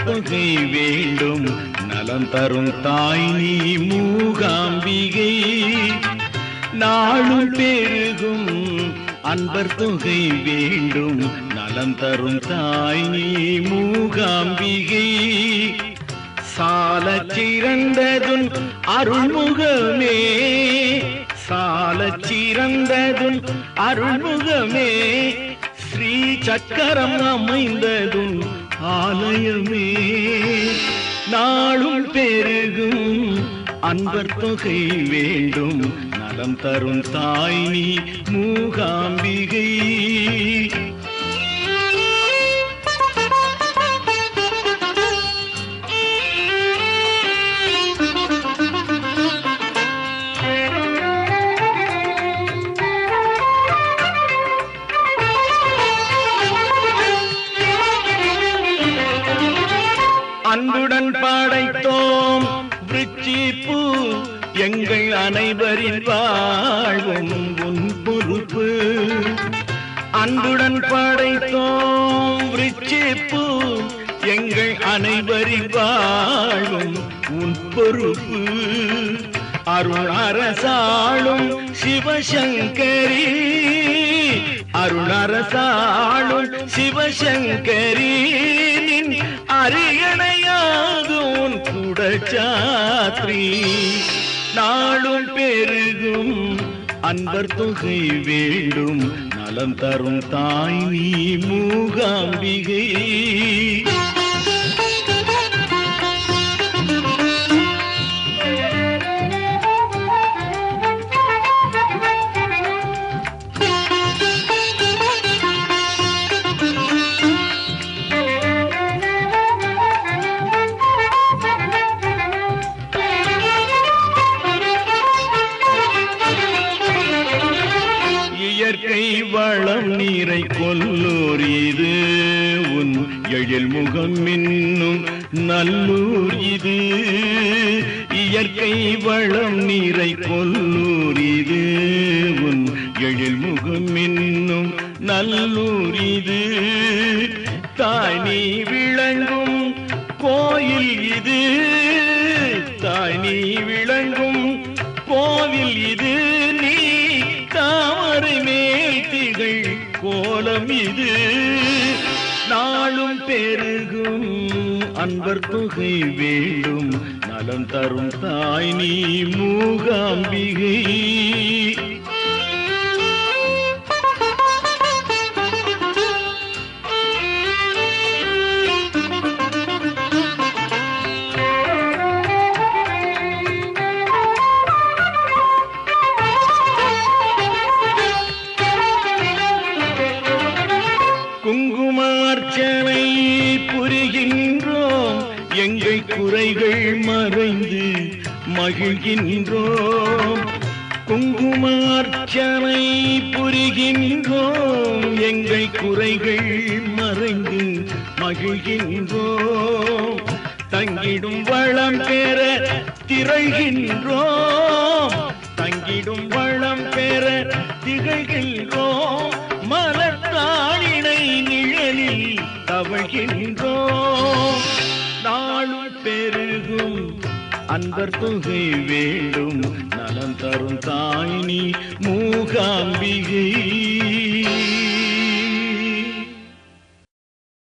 தொகை வேண்டும் நலம் தரும் தாய் நீ மூகாம்பிகை. நாளும் பெருகும் அன்பர் தொகை வேண்டும் நலம் தரும் தாய் நீ மூகாம்பிகை. சாலச் சிறந்ததுன் அருள்முகமே, சாலச் சிறந்ததுன் அருள்முகமே, ஸ்ரீ சக்கரம் அமைந்ததுன் ஆலயமே. நாளும் பெருகும் அன்பர் தொகை வேண்டும் நலம் தரும் தாய் நீ மூகாம்பிகை. அன்புடன் படைத்தோம் விருச்சிப்பூ, எங்கள் அனைவரின் வாழ்வும் உன் பொறுப்பு. அன்புடன் படைத்தோம் விருச்சிப்பூ, எங்கள் அனைவரின் வாழ்வும் உன் பொறுப்பு. அருள் அரசாளும் சிவசங்கரி, அருள் அரசாளும் சிவசங்கரி, அரியணையாகும் குடச்சாத்ரி. நாளும் பெருகும் அன்பர் தொகை வேண்டும் நலம் தரும் தாய் நீ மூகாம்பிகை. இயற்கை வளம் நீரை கொல்லூர் இது, உன் எழில் முகம் இன்னும் நல்லூர் இது. இயற்கை வளம் நீரை கொல்லூர் இது, உன் எழில் முகம் இன்னும் நல்லூர் இது. தாய் நீ விளங்கும் கோயில் இது, தாய் நீ விளங்கும் கோவில் இது. நீ தாமரை மேல் திகழ் கோலம் இது. நாளும் பெருகும் அன்பர் தொகை வேண்டும் நலம் தரும் தாய் நீ மூகாம்பிகை. குங்குமார்ச்சனை புரிகின்றோம், எங்கள் குறைகள் மறைந்து மகிழ்கின்றோம். குங்குமார்ச்சனை புரிகின்றோம், எங்கள் குறைகள் மறைந்து மகிழ்கின்றோம். தங்கிடும் வளம் பெற திகழ்கின்றோம், தங்கிடும் வளம் பெற திகழ்கின்றோம். மலர்த்தாளினை நிழலில் தவழ்கின்றோம். நாளும் பெருகும் அன்பர் தொகை வேண்டும் நலம் தரும் தாய் நீ மூகாம்பிகை.